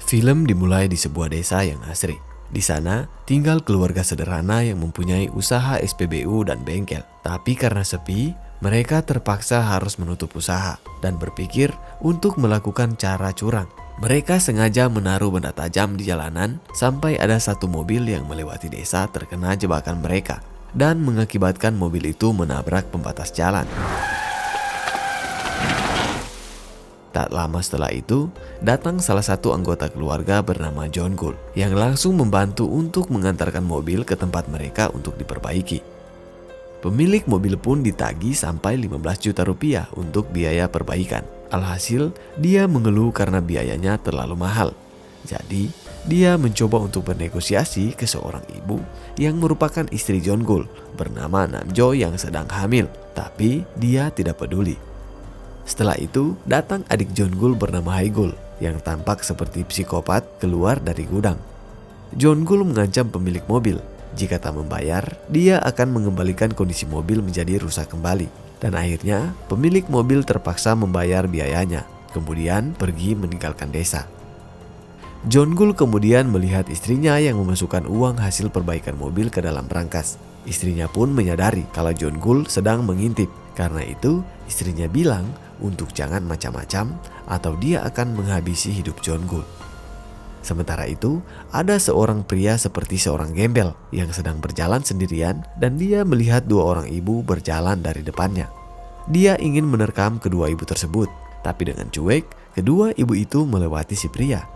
Film dimulai di sebuah desa yang asri. Di sana tinggal keluarga sederhana yang mempunyai usaha SPBU dan bengkel. Tapi karena sepi, mereka terpaksa harus menutup usaha dan berpikir untuk melakukan cara curang. Mereka sengaja menaruh benda tajam di jalanan sampai ada satu mobil yang melewati desa terkena jebakan mereka dan mengakibatkan mobil itu menabrak pembatas jalan. Tak lama setelah itu, datang salah satu anggota keluarga bernama John Gould yang langsung membantu untuk mengantarkan mobil ke tempat mereka untuk diperbaiki. Pemilik mobil pun ditagih sampai 15 juta rupiah untuk biaya perbaikan. Alhasil, dia mengeluh karena biayanya terlalu mahal. Jadi, dia mencoba untuk bernegosiasi ke seorang ibu yang merupakan istri John Gould bernama Namjo yang sedang hamil, tapi dia tidak peduli. Setelah itu, datang adik John Gould bernama Haigul yang tampak seperti psikopat keluar dari gudang. John Gould mengancam pemilik mobil, jika tak membayar, dia akan mengembalikan kondisi mobil menjadi rusak kembali. Dan akhirnya, pemilik mobil terpaksa membayar biayanya, kemudian pergi meninggalkan desa. John Gould kemudian melihat istrinya yang memasukkan uang hasil perbaikan mobil ke dalam brankas. Istrinya pun menyadari kalau John Gould sedang mengintip. Karena itu, istrinya bilang untuk jangan macam-macam atau dia akan menghabisi hidup John Gould. Sementara itu, ada seorang pria seperti seorang gembel yang sedang berjalan sendirian dan dia melihat dua orang ibu berjalan dari depannya. Dia ingin menerkam kedua ibu tersebut, tapi dengan cuek, kedua ibu itu melewati si pria.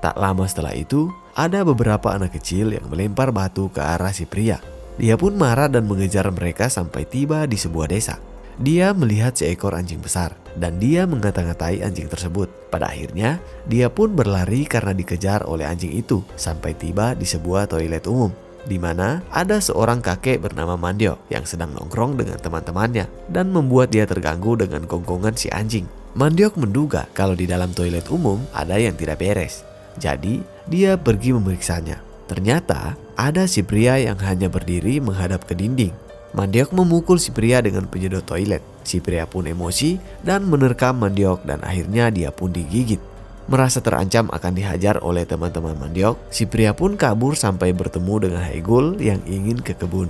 Tak lama setelah itu, ada beberapa anak kecil yang melempar batu ke arah si pria. Dia pun marah dan mengejar mereka sampai tiba di sebuah desa. Dia melihat seekor anjing besar dan dia mengata-ngatai anjing tersebut. Pada akhirnya, dia pun berlari karena dikejar oleh anjing itu sampai tiba di sebuah toilet umum, di mana ada seorang kakek bernama Mandio yang sedang nongkrong dengan teman-temannya dan membuat dia terganggu dengan gonggongan si anjing. Mandiok menduga kalau di dalam toilet umum ada yang tidak beres. Jadi, dia pergi memeriksanya. Ternyata, ada si pria yang hanya berdiri menghadap ke dinding. Mandiok memukul si pria dengan penyedot toilet. Si pria pun emosi dan menerkam Mandiok dan akhirnya dia pun digigit. Merasa terancam akan dihajar oleh teman-teman Mandiok, si pria pun kabur sampai bertemu dengan Haigul yang ingin ke kebun.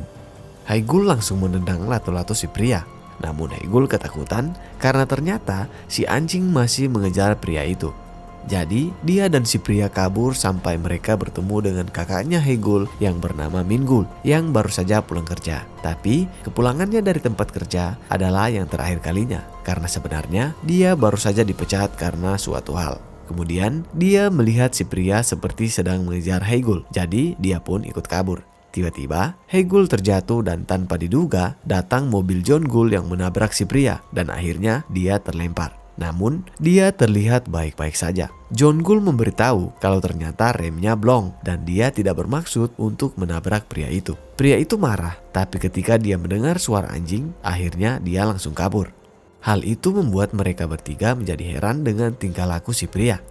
Haigul langsung menendang lato-lato si pria. Namun Haigul ketakutan karena ternyata si anjing masih mengejar pria itu. Jadi dia dan si pria kabur sampai mereka bertemu dengan kakaknya Haigul yang bernama Mingul yang baru saja pulang kerja. Tapi kepulangannya dari tempat kerja adalah yang terakhir kalinya karena sebenarnya dia baru saja dipecat karena suatu hal. Kemudian dia melihat si pria seperti sedang mengejar Haigul, jadi dia pun ikut kabur. Tiba-tiba Haigul terjatuh dan tanpa diduga datang mobil John Gould yang menabrak si pria dan akhirnya dia terlempar. Namun, dia terlihat baik-baik saja. John Gould memberitahu kalau ternyata remnya blong dan dia tidak bermaksud untuk menabrak pria itu. Pria itu marah, tapi ketika dia mendengar suara anjing, akhirnya dia langsung kabur. Hal itu membuat mereka bertiga menjadi heran dengan tingkah laku si pria.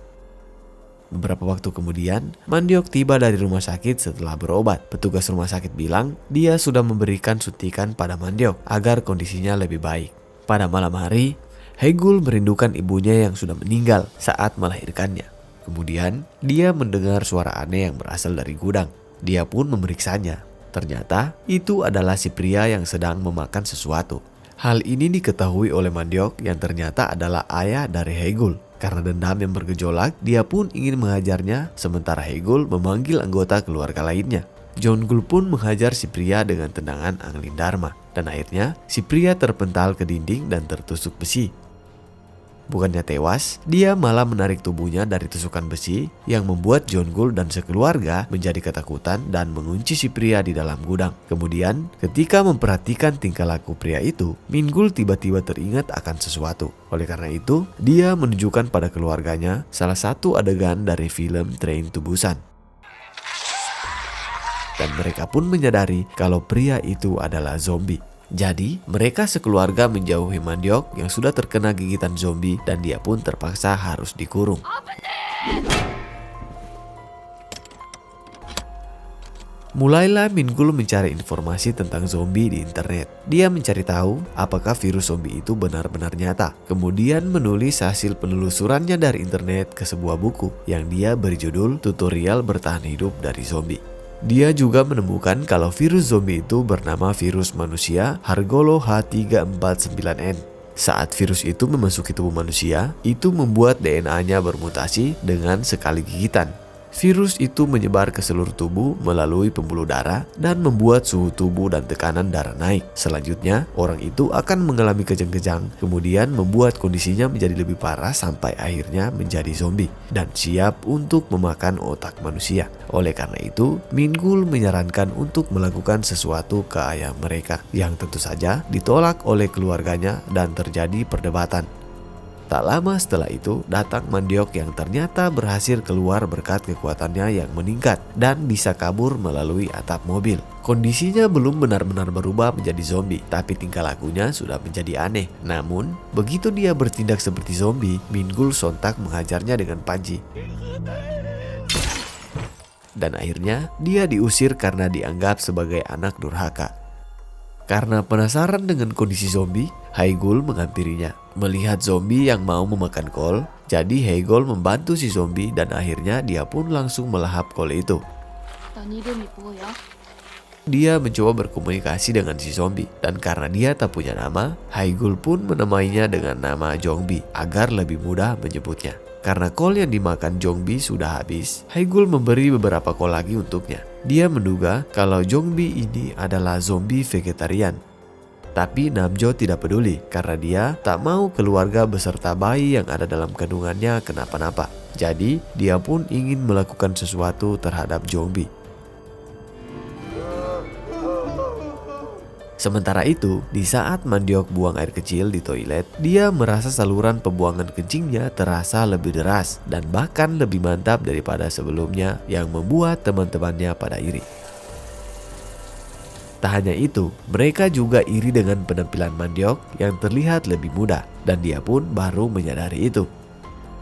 Beberapa waktu kemudian, Mandiok tiba dari rumah sakit setelah berobat. Petugas rumah sakit bilang dia sudah memberikan suntikan pada Mandiok agar kondisinya lebih baik. Pada malam hari, Haigul merindukan ibunya yang sudah meninggal saat melahirkannya. Kemudian, dia mendengar suara aneh yang berasal dari gudang. Dia pun memeriksanya. Ternyata, itu adalah si pria yang sedang memakan sesuatu. Hal ini diketahui oleh Mandiok yang ternyata adalah ayah dari Haigul. Karena dendam yang bergejolak, dia pun ingin menghajarnya, sementara Haigul memanggil anggota keluarga lainnya. John Gould pun menghajar si pria dengan tendangan Anglin Dharma. Dan akhirnya, si pria terpental ke dinding dan tertusuk besi. Bukannya tewas, dia malah menarik tubuhnya dari tusukan besi yang membuat John Gould dan sekeluarga menjadi ketakutan dan mengunci si pria di dalam gudang. Kemudian, ketika memperhatikan tingkah laku pria itu, Mingul tiba-tiba teringat akan sesuatu. Oleh karena itu, dia menunjukkan pada keluarganya salah satu adegan dari film Train to Busan. Dan mereka pun menyadari kalau pria itu adalah zombie. Jadi, mereka sekeluarga menjauhi Mandiok yang sudah terkena gigitan zombie dan dia pun terpaksa harus dikurung. Mulailah Mingul mencari informasi tentang zombie di internet. Dia mencari tahu apakah virus zombie itu benar-benar nyata. Kemudian menulis hasil penelusurannya dari internet ke sebuah buku yang dia beri judul Tutorial Bertahan Hidup dari Zombie. Dia juga menemukan kalau virus zombie itu bernama virus manusia Hargolo H349N. Saat virus itu memasuki tubuh manusia, itu membuat DNA-nya bermutasi dengan sekali gigitan. Virus itu menyebar ke seluruh tubuh melalui pembuluh darah dan membuat suhu tubuh dan tekanan darah naik. Selanjutnya, orang itu akan mengalami kejang-kejang, kemudian membuat kondisinya menjadi lebih parah sampai akhirnya menjadi zombie dan siap untuk memakan otak manusia. Oleh karena itu, Mingul menyarankan untuk melakukan sesuatu ke ayah mereka, yang tentu saja ditolak oleh keluarganya dan terjadi perdebatan. Tak lama setelah itu, datang Mandyok yang ternyata berhasil keluar berkat kekuatannya yang meningkat dan bisa kabur melalui atap mobil. Kondisinya belum benar-benar berubah menjadi zombie, tapi tingkah lakunya sudah menjadi aneh. Namun, begitu dia bertindak seperti zombie, Mingul sontak menghajarnya dengan panci. Dan akhirnya, dia diusir karena dianggap sebagai anak durhaka. Karena penasaran dengan kondisi zombie, Haigul menghampirinya. Melihat zombie yang mau memakan kol, jadi Haigul membantu si zombie dan akhirnya dia pun langsung melahap kol itu. Dia mencoba berkomunikasi dengan si zombie dan karena dia tak punya nama, Haigul pun menamainya dengan nama Jongbi agar lebih mudah menyebutnya. Karena kol yang dimakan Jongbi sudah habis, Haigul memberi beberapa kol lagi untuknya. Dia menduga kalau Jongbi ini adalah zombie vegetarian. Tapi Namjo tidak peduli karena dia tak mau keluarga beserta bayi yang ada dalam kandungannya kenapa-napa. Jadi dia pun ingin melakukan sesuatu terhadap Jongbi. Sementara itu, di saat Mandyok buang air kecil di toilet, dia merasa saluran pembuangan kencingnya terasa lebih deras dan bahkan lebih mantap daripada sebelumnya yang membuat teman-temannya pada iri. Tak hanya itu, mereka juga iri dengan penampilan Mandyok yang terlihat lebih muda dan dia pun baru menyadari itu.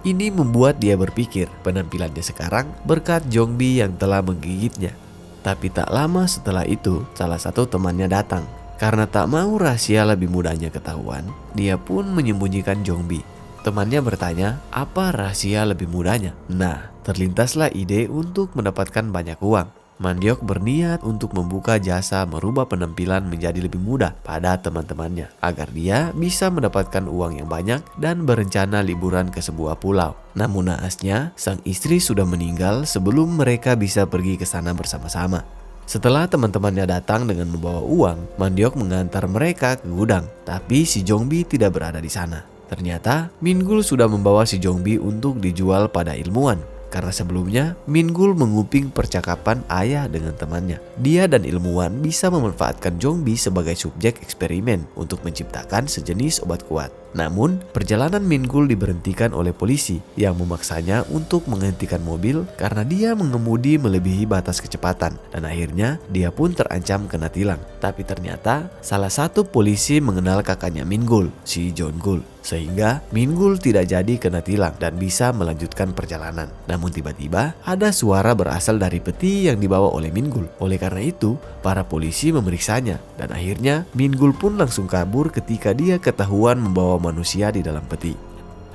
Ini membuat dia berpikir penampilannya sekarang berkat Jongbi yang telah menggigitnya. Tapi tak lama setelah itu, salah satu temannya datang. Karena tak mau rahasia lebih mudahnya ketahuan, dia pun menyembunyikan Jongbi. Temannya bertanya, apa rahasia lebih mudahnya? Nah, terlintaslah ide untuk mendapatkan banyak uang. Mandyok berniat untuk membuka jasa merubah penampilan menjadi lebih mudah pada teman-temannya agar dia bisa mendapatkan uang yang banyak dan berencana liburan ke sebuah pulau. Namun naasnya, sang istri sudah meninggal sebelum mereka bisa pergi ke sana bersama-sama. Setelah teman-temannya datang dengan membawa uang, Mandyok mengantar mereka ke gudang. Tapi si Jongbi tidak berada di sana. Ternyata, Mingul sudah membawa si Jongbi untuk dijual pada ilmuwan. Karena sebelumnya, Mingul menguping percakapan ayah dengan temannya. Dia dan ilmuwan bisa memanfaatkan Jongbi sebagai subjek eksperimen untuk menciptakan sejenis obat kuat. Namun, perjalanan Mingul diberhentikan oleh polisi yang memaksanya untuk menghentikan mobil karena dia mengemudi melebihi batas kecepatan dan akhirnya dia pun terancam kena tilang. Tapi ternyata salah satu polisi mengenal kakaknya Mingul, si Jongul, sehingga Mingul tidak jadi kena tilang dan bisa melanjutkan perjalanan. Namun tiba-tiba ada suara berasal dari peti yang dibawa oleh Mingul. Oleh karena itu, para polisi memeriksanya dan akhirnya Mingul pun langsung kabur ketika dia ketahuan membawa manusia di dalam peti.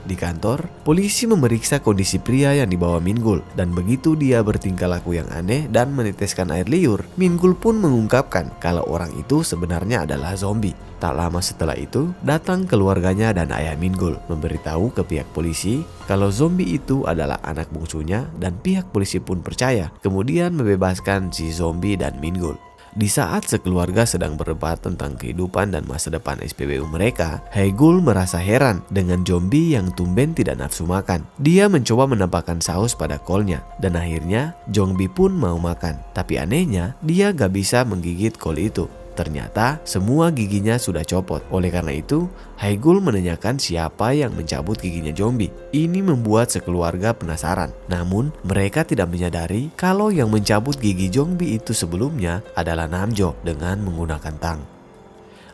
Di kantor, polisi memeriksa kondisi pria yang dibawa Mingul dan begitu dia bertingkah laku yang aneh dan meneteskan air liur, Mingul pun mengungkapkan kalau orang itu sebenarnya adalah zombie. Tak lama setelah itu, datang keluarganya dan ayah Mingul memberitahu ke pihak polisi kalau zombie itu adalah anak bungsunya dan pihak polisi pun percaya, kemudian membebaskan si zombie dan Mingul. Di saat sekeluarga sedang berdebat tentang kehidupan dan masa depan SPBU mereka, Haigul merasa heran dengan zombie yang tumben tidak nafsu makan. Dia mencoba menampakkan saus pada kolnya dan akhirnya Jongbi pun mau makan. Tapi anehnya, dia gak bisa menggigit kol itu. Ternyata semua giginya sudah copot. Oleh karena itu, Haigul menanyakan siapa yang mencabut giginya Jongbi. Ini membuat sekeluarga penasaran. Namun, mereka tidak menyadari kalau yang mencabut gigi Jongbi itu sebelumnya adalah Namjo dengan menggunakan tang.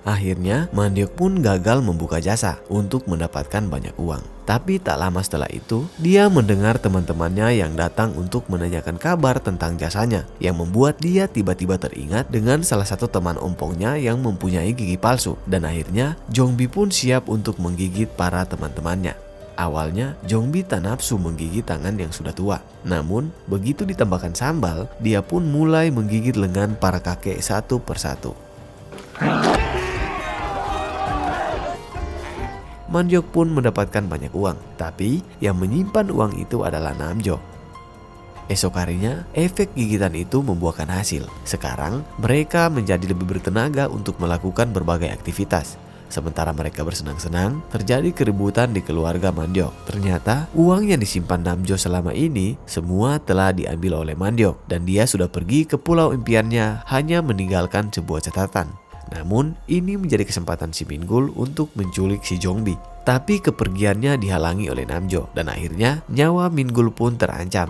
Akhirnya, Mandyok pun gagal membuka jasa untuk mendapatkan banyak uang. Tapi tak lama setelah itu, dia mendengar teman-temannya yang datang untuk menanyakan kabar tentang jasanya, yang membuat dia tiba-tiba teringat dengan salah satu teman ompongnya yang mempunyai gigi palsu. Dan akhirnya, Jongbi pun siap untuk menggigit para teman-temannya. Awalnya, Jongbi tak nafsu menggigit tangan yang sudah tua. Namun, begitu ditambahkan sambal, dia pun mulai menggigit lengan para kakek satu persatu. Mandyok pun mendapatkan banyak uang, tapi yang menyimpan uang itu adalah Namjo. Esok harinya, efek gigitan itu membuahkan hasil. Sekarang, mereka menjadi lebih bertenaga untuk melakukan berbagai aktivitas. Sementara mereka bersenang-senang, terjadi keributan di keluarga Mandyok. Ternyata, uang yang disimpan Namjo selama ini semua telah diambil oleh Mandyok, dan dia sudah pergi ke pulau impiannya hanya meninggalkan sebuah catatan. Namun, ini menjadi kesempatan si Mingul untuk menculik si Jongbi. Tapi kepergiannya dihalangi oleh Namjo, dan akhirnya nyawa Mingul pun terancam.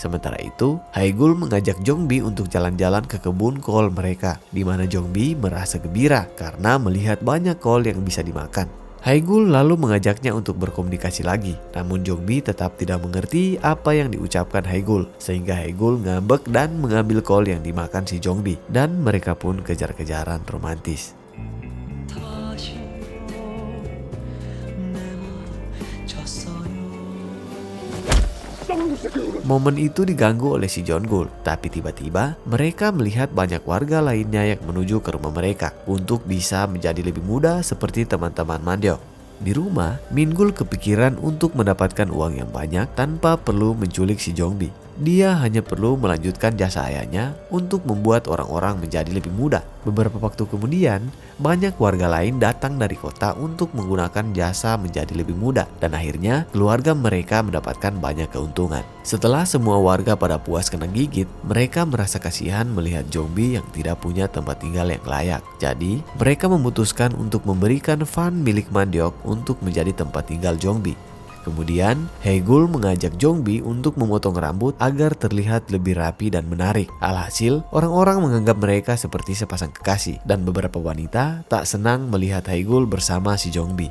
Sementara itu, Haegul mengajak Jongbi untuk jalan-jalan ke kebun kol mereka, di mana Jongbi merasa gembira karena melihat banyak kol yang bisa dimakan. Haegul lalu mengajaknya untuk berkomunikasi lagi, namun Jongbi tetap tidak mengerti apa yang diucapkan Haegul, sehingga Haegul ngambek dan mengambil kol yang dimakan si Jongbi, dan mereka pun kejar-kejaran romantis. Momen itu diganggu oleh si Jongul, tapi tiba-tiba mereka melihat banyak warga lainnya yang menuju ke rumah mereka untuk bisa menjadi lebih muda seperti teman-teman Mandyok. Di rumah, Mingul kepikiran untuk mendapatkan uang yang banyak tanpa perlu menculik si Jongbi. Dia hanya perlu melanjutkan jasa ayahnya untuk membuat orang-orang menjadi lebih muda. Beberapa waktu kemudian, banyak warga lain datang dari kota untuk menggunakan jasa menjadi lebih muda, dan akhirnya keluarga mereka mendapatkan banyak keuntungan. Setelah semua warga pada puas kena gigit, mereka merasa kasihan melihat Jongbi yang tidak punya tempat tinggal yang layak. Jadi, mereka memutuskan untuk memberikan van milik Mandyok untuk menjadi tempat tinggal Jongbi. Kemudian, Haegul mengajak Jongbi untuk memotong rambut agar terlihat lebih rapi dan menarik. Alhasil, orang-orang menganggap mereka seperti sepasang kekasih, dan beberapa wanita tak senang melihat Haegul bersama si Jongbi.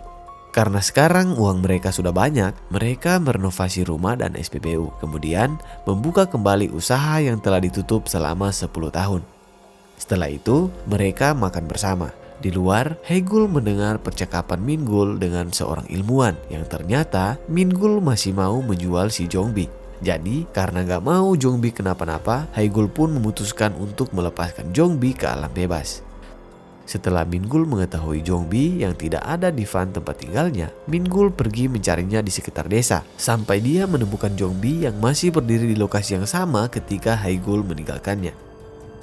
Karena sekarang uang mereka sudah banyak, mereka merenovasi rumah dan SPBU. Kemudian, membuka kembali usaha yang telah ditutup selama 10 tahun. Setelah itu, mereka makan bersama. Di luar, Haegul mendengar percakapan Mingul dengan seorang ilmuwan yang ternyata Mingul masih mau menjual si Jongbi. Jadi, karena gak mau Jongbi kenapa-napa, Haegul pun memutuskan untuk melepaskan Jongbi ke alam bebas. Setelah Mingul mengetahui Jongbi yang tidak ada di van tempat tinggalnya, Mingul pergi mencarinya di sekitar desa, sampai dia menemukan Jongbi yang masih berdiri di lokasi yang sama ketika Haegul meninggalkannya.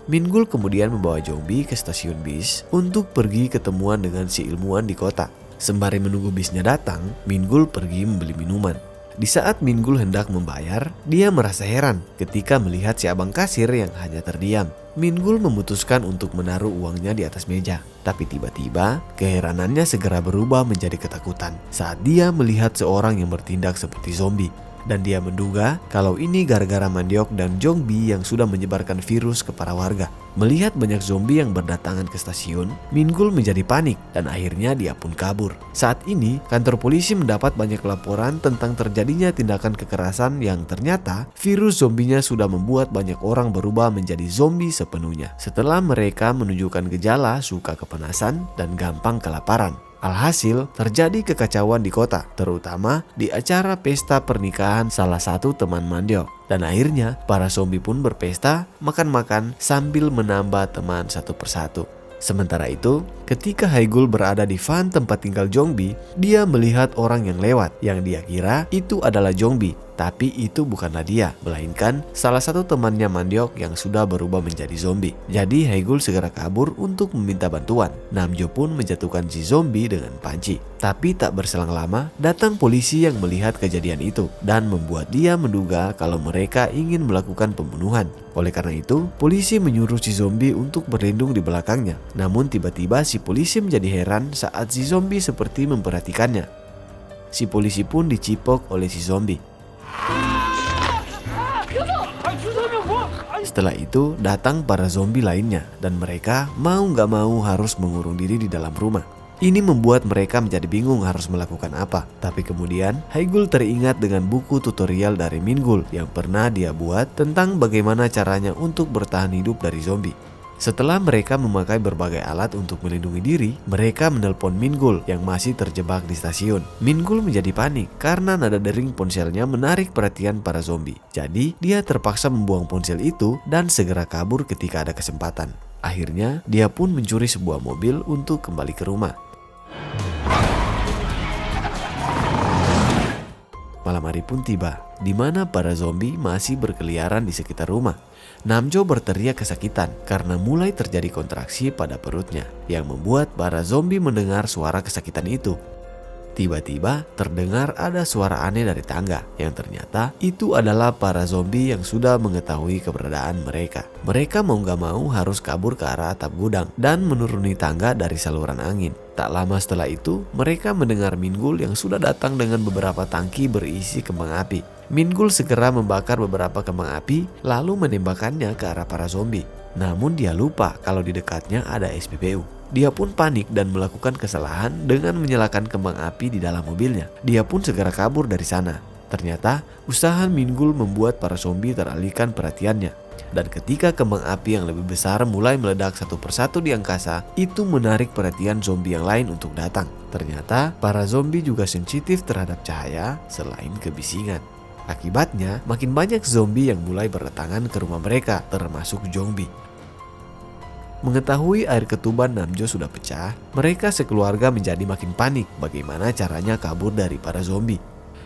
Mingul kemudian membawa Jongbi ke stasiun bis untuk pergi ketemuan dengan si ilmuwan di kota. Sembari menunggu bisnya datang, Mingul pergi membeli minuman. Di saat Mingul hendak membayar, dia merasa heran ketika melihat si abang kasir yang hanya terdiam. Mingul memutuskan untuk menaruh uangnya di atas meja. Tapi tiba-tiba, keheranannya segera berubah menjadi ketakutan saat dia melihat seorang yang bertindak seperti zombie. Dan dia menduga kalau ini gara-gara Mandyok dan Jongbi yang sudah menyebarkan virus ke para warga. Melihat banyak zombie yang berdatangan ke stasiun, Mingul menjadi panik dan akhirnya dia pun kabur. Saat ini, kantor polisi mendapat banyak laporan tentang terjadinya tindakan kekerasan yang ternyata virus zombinya sudah membuat banyak orang berubah menjadi zombie sepenuhnya. Setelah mereka menunjukkan gejala suka kepanasan dan gampang kelaparan. Alhasil, terjadi kekacauan di kota, terutama di acara pesta pernikahan salah satu teman Mandyok. Dan akhirnya, para zombie pun berpesta, makan-makan sambil menambah teman satu persatu. Sementara itu, ketika Haegul berada di van tempat tinggal Jongbi, dia melihat orang yang lewat, yang dia kira itu adalah Jongbi. Tapi itu bukanlah dia, melainkan salah satu temannya Mandyok yang sudah berubah menjadi zombie. Jadi Haegul segera kabur untuk meminta bantuan. Namjo pun menjatuhkan si zombie dengan panci. Tapi tak berselang lama, datang polisi yang melihat kejadian itu dan membuat dia menduga kalau mereka ingin melakukan pembunuhan. Oleh karena itu, polisi menyuruh si zombie untuk berlindung di belakangnya. Namun tiba-tiba si polisi menjadi heran saat si zombie seperti memperhatikannya. Si polisi pun dicipok oleh si zombie. Setelah itu datang para zombie lainnya dan mereka mau gak mau harus mengurung diri di dalam rumah. Ini membuat mereka menjadi bingung harus melakukan apa. Tapi kemudian Haigul teringat dengan buku tutorial dari Mingul yang pernah dia buat tentang bagaimana caranya untuk bertahan hidup dari zombie. Setelah mereka memakai berbagai alat untuk melindungi diri, mereka menelpon Mingul yang masih terjebak di stasiun. Mingul menjadi panik karena nada dering ponselnya menarik perhatian para zombie. Jadi dia terpaksa membuang ponsel itu dan segera kabur ketika ada kesempatan. Akhirnya dia pun mencuri sebuah mobil untuk kembali ke rumah. Malam hari pun tiba, di mana para zombie masih berkeliaran di sekitar rumah. Namjo berteriak kesakitan karena mulai terjadi kontraksi pada perutnya, yang membuat para zombie mendengar suara kesakitan itu. Tiba-tiba terdengar ada suara aneh dari tangga, yang ternyata itu adalah para zombie yang sudah mengetahui keberadaan mereka. Mereka mau gak mau harus kabur ke arah atap gudang dan menuruni tangga dari saluran angin. Tak lama setelah itu, mereka mendengar Mingul yang sudah datang dengan beberapa tangki berisi kembang api. Mingul segera membakar beberapa kembang api lalu menembakkannya ke arah para zombie. Namun dia lupa kalau di dekatnya ada SPBU. Dia pun panik dan melakukan kesalahan dengan menyalakan kembang api di dalam mobilnya. Dia pun segera kabur dari sana. Ternyata usaha Mingul membuat para zombie teralihkan perhatiannya. Dan ketika kembang api yang lebih besar mulai meledak satu persatu di angkasa, itu menarik perhatian zombie yang lain untuk datang. Ternyata para zombie juga sensitif terhadap cahaya selain kebisingan. Akibatnya makin banyak zombie yang mulai berdatangan ke rumah mereka, termasuk zombie. Mengetahui air ketuban Namjo sudah pecah, mereka sekeluarga menjadi makin panik bagaimana caranya kabur dari para zombie.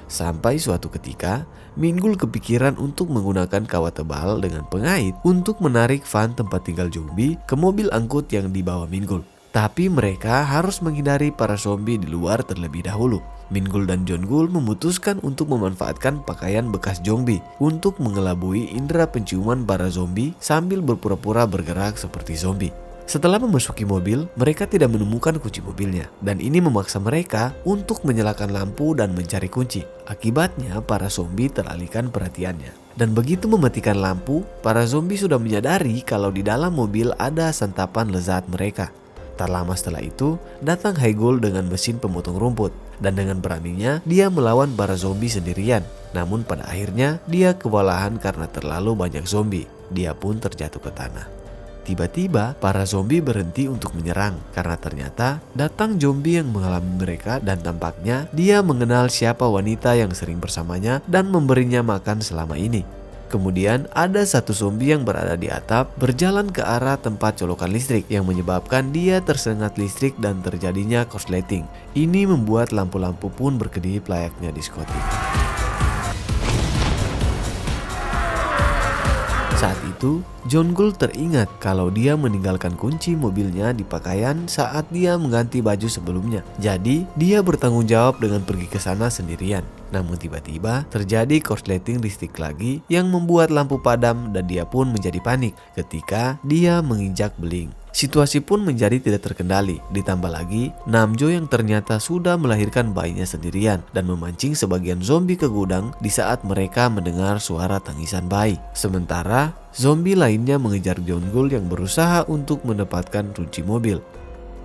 Sampai suatu ketika, Mingul kepikiran untuk menggunakan kawat tebal dengan pengait untuk menarik van tempat tinggal zombie ke mobil angkut yang dibawa Mingul. Tapi mereka harus menghindari para zombie di luar terlebih dahulu. Mingul dan Jeongul memutuskan untuk memanfaatkan pakaian bekas zombie untuk mengelabui indera penciuman para zombie sambil berpura-pura bergerak seperti zombie. Setelah memasuki mobil, mereka tidak menemukan kunci mobilnya dan ini memaksa mereka untuk menyalakan lampu dan mencari kunci. Akibatnya para zombie teralihkan perhatiannya. Dan begitu mematikan lampu, para zombie sudah menyadari kalau di dalam mobil ada santapan lezat mereka. Tak lama setelah itu, datang Haigul dengan mesin pemotong rumput. Dan dengan beraninya, dia melawan para zombie sendirian. Namun pada akhirnya, dia kewalahan karena terlalu banyak zombie. Dia pun terjatuh ke tanah. Tiba-tiba, para zombie berhenti untuk menyerang. Karena ternyata, datang zombie yang mengalami mereka dan tampaknya dia mengenal siapa wanita yang sering bersamanya dan memberinya makan selama ini. Kemudian ada satu zombie yang berada di atap berjalan ke arah tempat colokan listrik yang menyebabkan dia tersengat listrik dan terjadinya korsleting. Ini membuat lampu-lampu pun berkedip layaknya diskotik. Saat itu, Jeongul teringat kalau dia meninggalkan kunci mobilnya di pakaian saat dia mengganti baju sebelumnya. Jadi, dia bertanggung jawab dengan pergi ke sana sendirian. Namun tiba-tiba terjadi korsleting listrik lagi yang membuat lampu padam dan dia pun menjadi panik ketika dia menginjak beling. Situasi pun menjadi tidak terkendali. Ditambah lagi, Namjo yang ternyata sudah melahirkan bayinya sendirian dan memancing sebagian zombie ke gudang di saat mereka mendengar suara tangisan bayi. Sementara, zombie lainnya mengejar Jeongul yang berusaha untuk mendapatkan kunci mobil.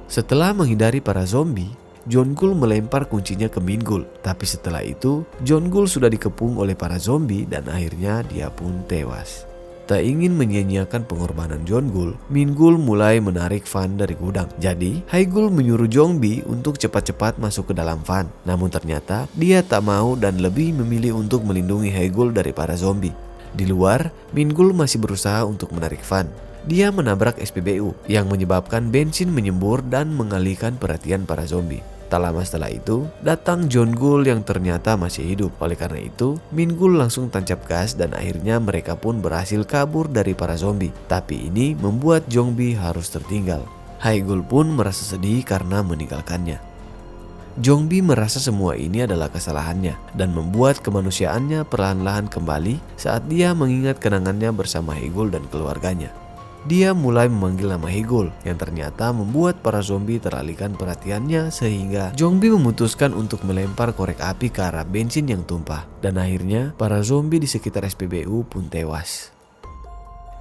Setelah menghindari para zombie, Jeongul melempar kuncinya ke Mingul. Tapi setelah itu, Jeongul sudah dikepung oleh para zombie dan akhirnya dia pun tewas. Tak ingin menyia-nyiakan pengorbanan Jeongul, Mingul mulai menarik van dari gudang. Jadi, Haigul menyuruh Jongbi untuk cepat-cepat masuk ke dalam van. Namun ternyata dia tak mau dan lebih memilih untuk melindungi Haigul dari para zombie. Di luar, Mingul masih berusaha untuk menarik van. Dia menabrak SPBU yang menyebabkan bensin menyembur dan mengalihkan perhatian para zombie. Tak lama setelah itu, datang Jeongul yang ternyata masih hidup. Oleh karena itu, Mingul langsung tancap gas dan akhirnya mereka pun berhasil kabur dari para zombie. Tapi ini membuat Jongbi harus tertinggal. Haigul pun merasa sedih karena meninggalkannya. Jongbi merasa semua ini adalah kesalahannya dan membuat kemanusiaannya perlahan-lahan kembali saat dia mengingat kenangannya bersama Haigul dan keluarganya. dia mulai memanggil nama Haegul yang ternyata membuat para zombie teralihkan perhatiannya sehingga Jongbi memutuskan untuk melempar korek api ke arah bensin yang tumpah. Dan akhirnya para zombie di sekitar SPBU pun tewas.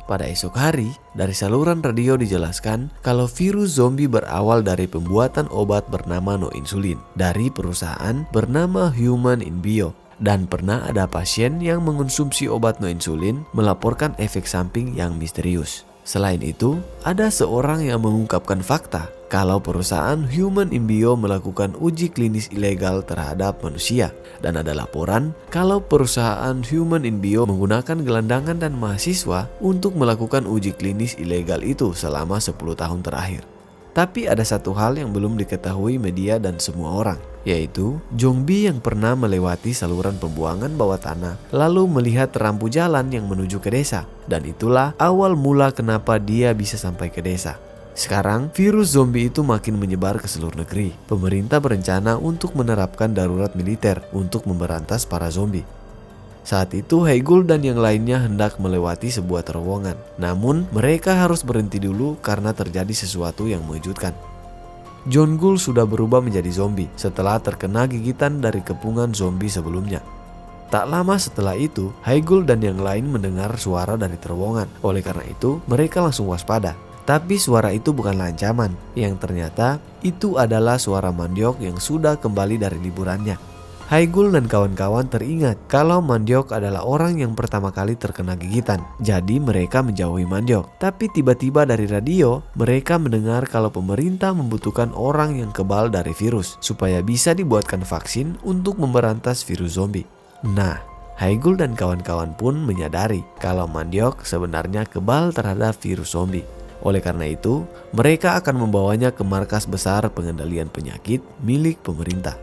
Pada esok hari, dari saluran radio dijelaskan kalau virus zombie berawal dari pembuatan obat bernama No Insulin dari perusahaan bernama Human in Bio. Dan pernah ada pasien yang mengonsumsi obat no insulin melaporkan efek samping yang misterius. Selain itu, ada seorang yang mengungkapkan fakta kalau perusahaan Human in Bio melakukan uji klinis ilegal terhadap manusia. Dan ada laporan kalau perusahaan Human in Bio menggunakan gelandangan dan mahasiswa untuk melakukan uji klinis ilegal itu selama 10 tahun terakhir. Tapi ada satu hal yang belum diketahui media dan semua orang, yaitu Jongbi yang pernah melewati saluran pembuangan bawah tanah lalu melihat rambu jalan yang menuju ke desa. Dan itulah awal mula kenapa dia bisa sampai ke desa. Sekarang virus zombie itu makin menyebar ke seluruh negeri. Pemerintah berencana untuk menerapkan darurat militer untuk memberantas para zombie. Saat itu Haegul dan yang lainnya hendak melewati sebuah terowongan. Namun mereka harus berhenti dulu karena terjadi sesuatu yang mengejutkan. Jeongul sudah berubah menjadi zombie setelah terkena gigitan dari kepungan zombie sebelumnya. Tak lama setelah itu, Haegul dan yang lain mendengar suara dari terowongan. Oleh karena itu, mereka langsung waspada. Tapi suara itu bukanlah ancaman, yang ternyata itu adalah suara Mandyok yang sudah kembali dari liburannya. Haegul dan kawan-kawan teringat kalau Mandyok adalah orang yang pertama kali terkena gigitan. Jadi mereka menjauhi Mandyok. Tapi tiba-tiba dari radio, mereka mendengar kalau pemerintah membutuhkan orang yang kebal dari virus supaya bisa dibuatkan vaksin untuk memberantas virus zombie. Nah, Haegul dan kawan-kawan pun menyadari kalau Mandyok sebenarnya kebal terhadap virus zombie. Oleh karena itu, mereka akan membawanya ke markas besar pengendalian penyakit milik pemerintah.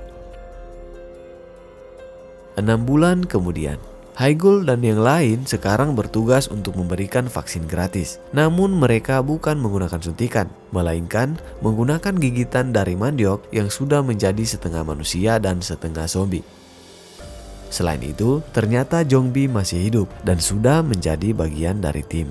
6 bulan kemudian, Haegul dan yang lain sekarang bertugas untuk memberikan vaksin gratis. Namun mereka bukan menggunakan suntikan, melainkan menggunakan gigitan dari Mandyok yang sudah menjadi setengah manusia dan setengah zombie. Selain itu, ternyata Jongbi masih hidup dan sudah menjadi bagian dari tim.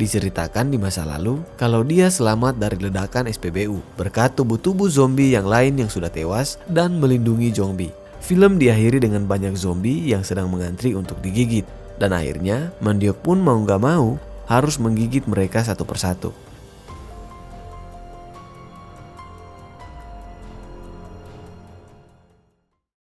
Diceritakan di masa lalu kalau dia selamat dari ledakan SPBU berkat tubuh-tubuh zombie yang lain yang sudah tewas dan melindungi Jongbi. Film diakhiri dengan banyak zombie yang sedang mengantri untuk digigit. Dan akhirnya Mandyok pun mau gak mau harus menggigit mereka satu persatu.